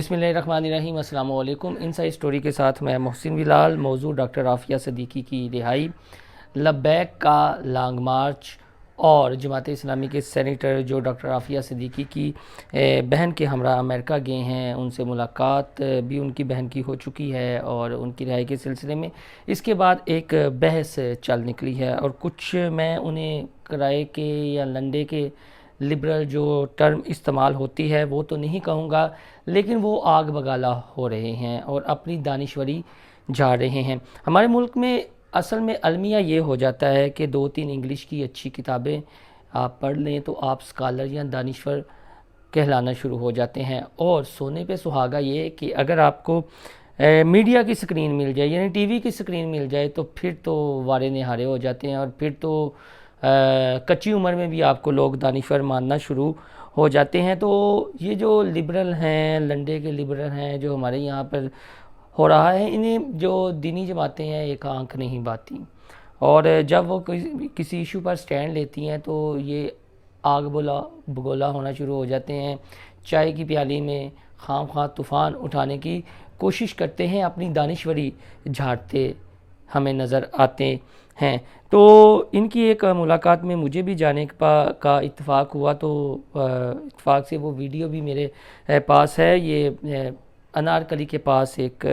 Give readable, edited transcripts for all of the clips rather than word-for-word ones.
بسم اللہ الرحمن الرحیم۔ السلام علیکم۔ انسائیڈ اسٹوری کے ساتھ میں محسن بلال۔ موضوع ڈاکٹر عافیہ صدیقی کی رہائی، لبیک کا لانگ مارچ اور جماعت اسلامی کے سینیٹر جو ڈاکٹر عافیہ صدیقی کی بہن کے ہمراہ امریکہ گئے ہیں، ان سے ملاقات بھی ان کی بہن کی ہو چکی ہے اور ان کی رہائی کے سلسلے میں اس کے بعد ایک بحث چل نکلی ہے، اور کچھ میں انہیں کرائے کے یا لنڈے کے لبرل جو ٹرم استعمال ہوتی ہے وہ تو نہیں کہوں گا، لیکن وہ آگ بگالا ہو رہے ہیں اور اپنی دانشوری جھاڑ رہے ہیں۔ ہمارے ملک میں اصل میں المیہ یہ ہو جاتا ہے کہ 2-3 انگلش کی اچھی کتابیں آپ پڑھ لیں تو آپ سکالر یا دانشور کہلانا شروع ہو جاتے ہیں، اور سونے پہ سہاگا یہ کہ اگر آپ کو میڈیا کی سکرین مل جائے، یعنی ٹی وی کی سکرین مل جائے، تو پھر تو وارے نہارے ہو جاتے ہیں، اور پھر تو کچی عمر میں بھی آپ کو لوگ دانشور ماننا شروع ہو جاتے ہیں۔ تو یہ جو لبرل ہیں، لنڈے کے لبرل ہیں جو ہمارے یہاں پر ہو رہا ہے، انہیں جو دینی جماعتیں ہیں ایک آنکھ نہیں باتی، اور جب وہ کسی ایشو پر سٹینڈ لیتی ہیں تو یہ آگ بگولا ہونا شروع ہو جاتے ہیں، چائے کی پیالی میں خواہ خواہ طوفان اٹھانے کی کوشش کرتے ہیں، اپنی دانشوری جھاڑتے ہمیں نظر آتے ہیں۔ تو ان کی ایک ملاقات میں مجھے بھی جانے کا اتفاق ہوا، تو اتفاق سے وہ ویڈیو بھی میرے پاس ہے۔ یہ انارکلی کے پاس ایک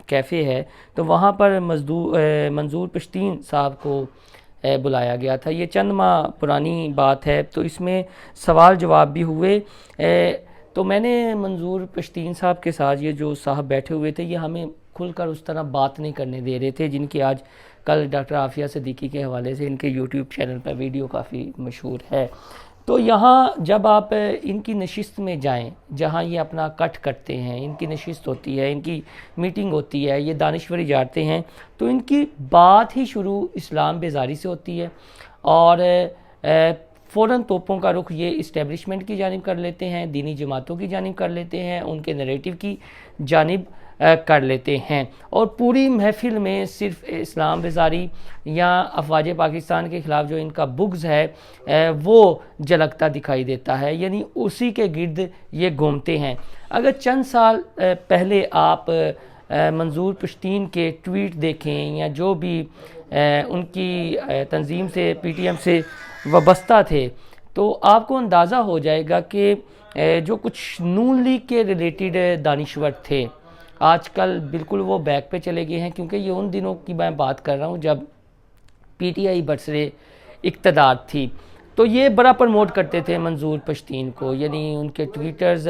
کیفے ہے، تو وہاں پر منظور پشتین صاحب کو بلایا گیا تھا۔ یہ چند ماہ پرانی بات ہے، تو اس میں سوال جواب بھی ہوئے۔ تو میں نے منظور پشتین صاحب کے ساتھ، یہ جو صاحب بیٹھے ہوئے تھے، یہ ہمیں کھل کر اس طرح بات نہیں کرنے دے رہے تھے جن کی آج کل ڈاکٹر عافیہ صدیقی کے حوالے سے ان کے یوٹیوب چینل پر ویڈیو کافی مشہور ہے۔ تو یہاں جب آپ ان کی نشست میں جائیں جہاں یہ اپنا کٹ کرتے ہیں، ان کی نشست ہوتی ہے، ان کی میٹنگ ہوتی ہے، یہ دانشوری جاتے ہیں، تو ان کی بات ہی شروع اسلام بیزاری سے ہوتی ہے، اور فوراً توپوں کا رخ یہ اسٹیبلشمنٹ کی جانب کر لیتے ہیں، دینی جماعتوں کی جانب کر لیتے ہیں، ان کے نیریٹو کی جانب کر لیتے ہیں، اور پوری محفل میں صرف اسلام بیزاری یا افواج پاکستان کے خلاف جو ان کا بغض ہے وہ جھلکتا دکھائی دیتا ہے، یعنی اسی کے گرد یہ گھومتے ہیں۔ اگر چند سال پہلے آپ منظور پشتین کے ٹویٹ دیکھیں یا جو بھی ان کی تنظیم سے پی ٹی ایم سے وابستہ تھے، تو آپ کو اندازہ ہو جائے گا کہ جو کچھ نون لیگ کے ریلیٹڈ دانشور تھے آج کل بالکل وہ بیک پہ چلے گئے ہیں، کیونکہ یہ ان دنوں کی میں بات کر رہا ہوں جب پی ٹی آئی برسرے اقتدار تھی۔ تو یہ بڑا پروموٹ کرتے تھے منظور پشتین کو، یعنی ان کے ٹویٹرز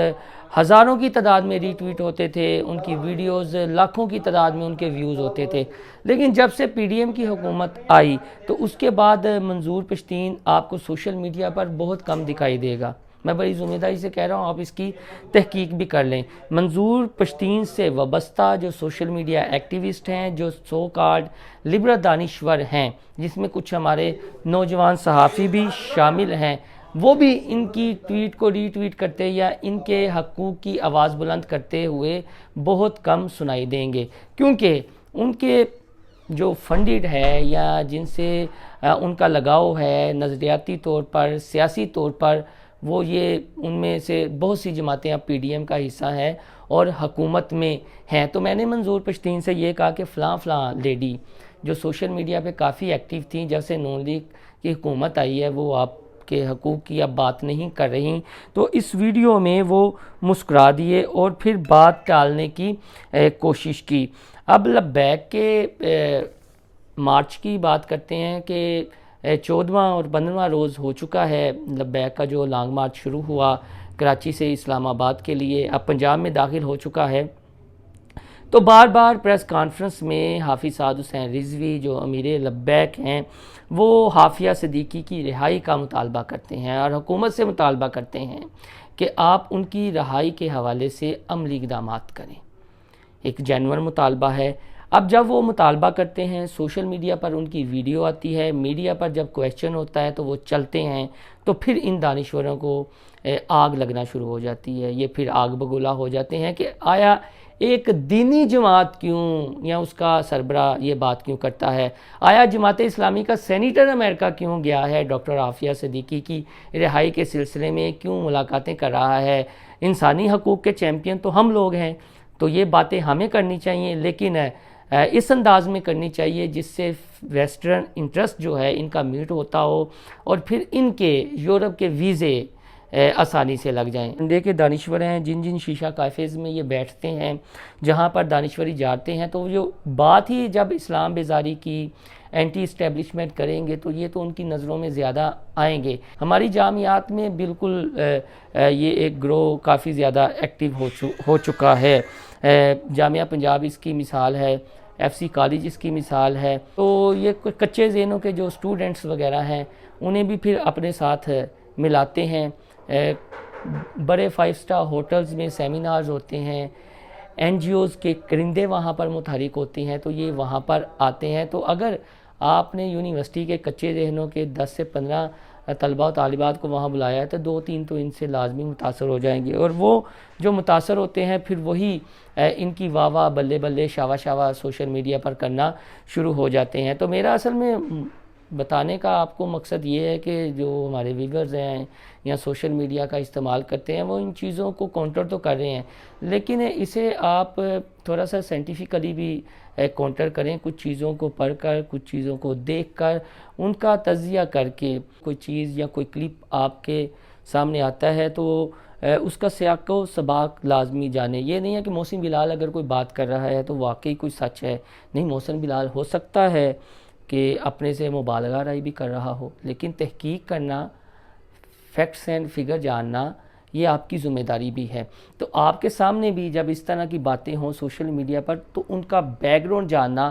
ہزاروں کی تعداد میں ری ٹویٹ ہوتے تھے، ان کی ویڈیوز لاکھوں کی تعداد میں ان کے ویوز ہوتے تھے۔ لیکن جب سے پی ڈی ایم کی حکومت آئی تو اس کے بعد منظور پشتین آپ کو سوشل میڈیا پر بہت کم دکھائی دے گا۔ میں بڑی ذمہ داری سے کہہ رہا ہوں، آپ اس کی تحقیق بھی کر لیں۔ منظور پشتین سے وابستہ جو سوشل میڈیا ایکٹیوسٹ ہیں، جو سو کالڈ لبرل دانشور ہیں، جس میں کچھ ہمارے نوجوان صحافی بھی شامل ہیں، وہ بھی ان کی ٹویٹ کو ری ٹویٹ کرتے یا ان کے حقوق کی آواز بلند کرتے ہوئے بہت کم سنائی دیں گے، کیونکہ ان کے جو فنڈڈ ہے یا جن سے ان کا لگاؤ ہے نظریاتی طور پر، سیاسی طور پر، وہ یہ ان میں سے بہت سی جماعتیں اب پی ڈی ایم کا حصہ ہیں اور حکومت میں ہیں۔ تو میں نے منظور پشتین سے یہ کہا کہ فلاں لیڈی جو سوشل میڈیا پہ کافی ایکٹیو تھیں، جب سے نون لیگ کی حکومت آئی ہے وہ آپ کے حقوق کی اب بات نہیں کر رہی۔ تو اس ویڈیو میں وہ مسکرا دیے اور پھر بات ٹالنے کی کوشش کی۔ اب لبیک کے مارچ کی بات کرتے ہیں کہ 14واں اور 15واں روز ہو چکا ہے لبیک کا، جو لانگ مارچ شروع ہوا کراچی سے اسلام آباد کے لیے، اب پنجاب میں داخل ہو چکا ہے۔ تو بار بار پریس کانفرنس میں حافظ سعد حسین رضوی جو امیر لبیک ہیں، وہ عافیہ صدیقی کی رہائی کا مطالبہ کرتے ہیں اور حکومت سے مطالبہ کرتے ہیں کہ آپ ان کی رہائی کے حوالے سے عملی اقدامات کریں۔ ایک جینوئن مطالبہ ہے۔ اب جب وہ مطالبہ کرتے ہیں، سوشل میڈیا پر ان کی ویڈیو آتی ہے، میڈیا پر جب کویسچن ہوتا ہے تو وہ چلتے ہیں، تو پھر ان دانشوروں کو آگ لگنا شروع ہو جاتی ہے۔ یہ پھر آگ بگولا ہو جاتے ہیں کہ آیا ایک دینی جماعت کیوں یا اس کا سربراہ یہ بات کیوں کرتا ہے، آیا جماعت اسلامی کا سینیٹر امریکہ کیوں گیا ہے ڈاکٹر عافیہ صدیقی کی رہائی کے سلسلے میں، کیوں ملاقاتیں کر رہا ہے، انسانی حقوق کے چیمپئن تو ہم لوگ ہیں، تو یہ باتیں ہمیں کرنی چاہیے، لیکن اس انداز میں کرنی چاہیے جس سے ویسٹرن انٹرسٹ جو ہے ان کا میٹ ہوتا ہو، اور پھر ان کے یورپ کے ویزے آسانی سے لگ جائیں۔ انڈیا کے دانشور ہیں جن جن شیشہ کافیز میں یہ بیٹھتے ہیں، جہاں پر دانشوری جاتے ہیں، تو جو بات ہی جب اسلام بیزاری کی، اینٹی اسٹیبلشمنٹ کریں گے، تو یہ تو ان کی نظروں میں زیادہ آئیں گے۔ ہماری جامعات میں بالکل یہ ایک گروہ کافی زیادہ ایکٹیو ہو چکا ہے۔ جامعہ پنجاب اس کی مثال ہے، ایف سی کالج اس کی مثال ہے۔ تو یہ کچے ذہنوں کے جو اسٹوڈنٹس وغیرہ ہیں انہیں بھی پھر اپنے ساتھ ملاتے ہیں۔ بڑے 5 اسٹار ہوٹلز میں سیمینارز ہوتے ہیں، این جی اوز کے کرندے وہاں پر متحرک ہوتے ہیں، تو یہ وہاں پر آتے ہیں۔ تو اگر آپ نے یونیورسٹی کے کچے ذہنوں کے 10 سے 15 طلباء و طالبات کو وہاں بلایا ہے، تو 2-3 تو ان سے لازمی متاثر ہو جائیں گے، اور وہ جو متاثر ہوتے ہیں پھر وہی ان کی واہ واہ بلے بلے شاوا شاوا سوشل میڈیا پر کرنا شروع ہو جاتے ہیں۔ تو میرا اصل میں بتانے کا آپ کو مقصد یہ ہے کہ جو ہمارے ویورز ہیں یا سوشل میڈیا کا استعمال کرتے ہیں، وہ ان چیزوں کو کاؤنٹر تو کر رہے ہیں، لیکن اسے آپ تھوڑا سا سائنٹیفکلی بھی کاؤنٹر کریں، کچھ چیزوں کو پڑھ کر، کچھ چیزوں کو دیکھ کر، ان کا تجزیہ کر کے کوئی چیز یا کوئی کلپ آپ کے سامنے آتا ہے تو اس کا سیاق و سباق لازمی جانیں۔ یہ نہیں ہے کہ محسن بلال اگر کوئی بات کر رہا ہے تو واقعی کوئی سچ ہے، نہیں، محسن بلال ہو سکتا ہے کہ اپنے سے مبالغہ رائی بھی کر رہا ہو، لیکن تحقیق کرنا، فیکٹس اینڈ فگر جاننا، یہ آپ کی ذمہ داری بھی ہے۔ تو آپ کے سامنے بھی جب اس طرح کی باتیں ہوں سوشل میڈیا پر، تو ان کا بیک گراؤنڈ جاننا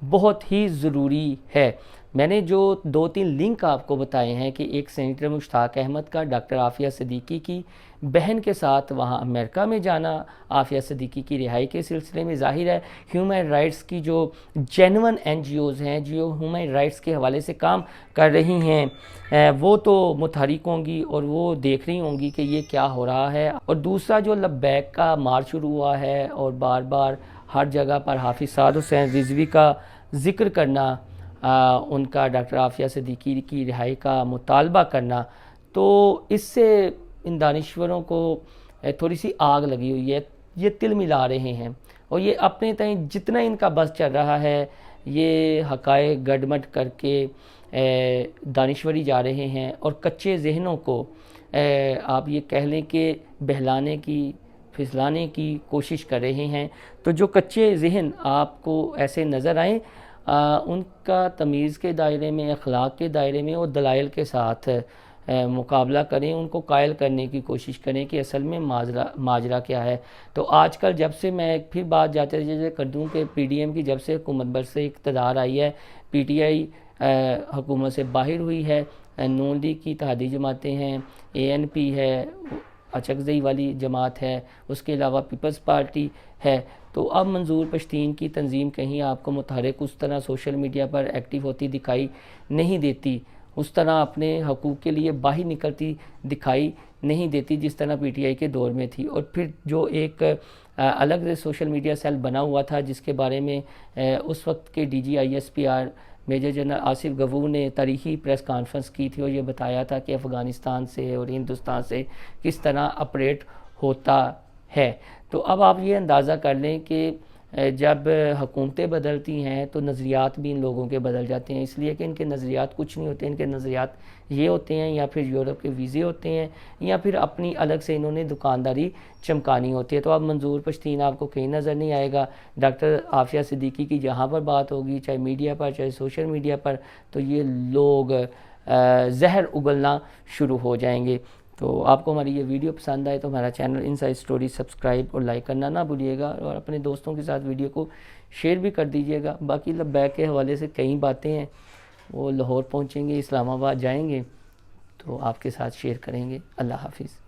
بہت ہی ضروری ہے۔ میں نے جو 2-3 لنک آپ کو بتائے ہیں کہ ایک سینیٹر مشتاق احمد کا ڈاکٹر عافیہ صدیقی کی بہن کے ساتھ وہاں امریکہ میں جانا عافیہ صدیقی کی رہائی کے سلسلے میں، ظاہر ہے ہیومن رائٹس کی جو جینون این جی اوز ہیں جو ہیومن رائٹس کے حوالے سے کام کر رہی ہیں، وہ تو متحرک ہوں گی اور وہ دیکھ رہی ہوں گی کہ یہ کیا ہو رہا ہے۔ اور دوسرا جو لبیک کا مارچ شروع ہوا ہے اور بار بار ہر جگہ پر حافظ سعد حسین رضوی کا ذکر کرنا، ان کا ڈاکٹر عافیہ صدیقی کی رہائی کا مطالبہ کرنا، تو اس سے ان دانشوروں کو تھوڑی سی آگ لگی ہوئی ہے، یہ تل ملا رہے ہیں، اور یہ اپنے تئیں جتنا ان کا بس چل رہا ہے یہ حقائق گڈمٹ کر کے دانشوری جا رہے ہیں، اور کچے ذہنوں کو آپ یہ کہہ لیں کہ بہلانے کی، پھسلانے کی کوشش کر رہے ہیں۔ تو جو کچے ذہن آپ کو ایسے نظر آئیں، ان کا تمیز کے دائرے میں، اخلاق کے دائرے میں اور دلائل کے ساتھ مقابلہ کریں، ان کو قائل کرنے کی کوشش کریں کہ اصل میں ماجرا کیا ہے۔ تو آج کل جب سے میں پھر بات جاتے جیسے کر دوں کہ پی ڈی ایم کی جب سے حکومت برسر اقتدار آئی ہے، پی ٹی آئی حکومت سے باہر ہوئی ہے، نون لیگ کی اتحادی جماعتیں ہیں، اے این پی ہے، اچکزئی والی جماعت ہے، اس کے علاوہ پیپلز پارٹی ہے، تو اب منظور پشتین کی تنظیم کہیں آپ کو متحرک اس طرح سوشل میڈیا پر ایکٹیو ہوتی دکھائی نہیں دیتی، اس طرح اپنے حقوق کے لیے باہر نکلتی دکھائی نہیں دیتی جس طرح پی ٹی آئی کے دور میں تھی۔ اور پھر جو ایک الگ سوشل میڈیا سیل بنا ہوا تھا جس کے بارے میں اس وقت کے D G I S P R major general Asif Ghafoor نے تاریخی پریس کانفرنس کی تھی اور یہ بتایا تھا کہ افغانستان سے اور ہندوستان سے کس طرح آپریٹ ہوتا ہے۔ تو اب آپ یہ اندازہ کر لیں کہ جب حکومتیں بدلتی ہیں تو نظریات بھی ان لوگوں کے بدل جاتے ہیں، اس لیے کہ ان کے نظریات کچھ نہیں ہوتے، ان کے نظریات یہ ہوتے ہیں یا پھر یورپ کے ویزے ہوتے ہیں یا پھر اپنی الگ سے انہوں نے دکانداری چمکانی ہوتی ہے۔ تو اب منظور پشتین آپ کو کہیں نظر نہیں آئے گا، ڈاکٹر عافیہ صدیقی کی جہاں پر بات ہوگی، چاہے میڈیا پر چاہے سوشل میڈیا پر، تو یہ لوگ زہر اگلنا شروع ہو جائیں گے۔ تو آپ کو ہماری یہ ویڈیو پسند آئے تو ہمارا چینل انسائیڈ اسٹوری سبسکرائب اور لائک کرنا نہ بھولیے گا، اور اپنے دوستوں کے ساتھ ویڈیو کو شیئر بھی کر دیجیے گا۔ باقی لبیک کے حوالے سے کئی باتیں ہیں، وہ لاہور پہنچیں گے، اسلام آباد جائیں گے تو آپ کے ساتھ شیئر کریں گے۔ اللہ حافظ۔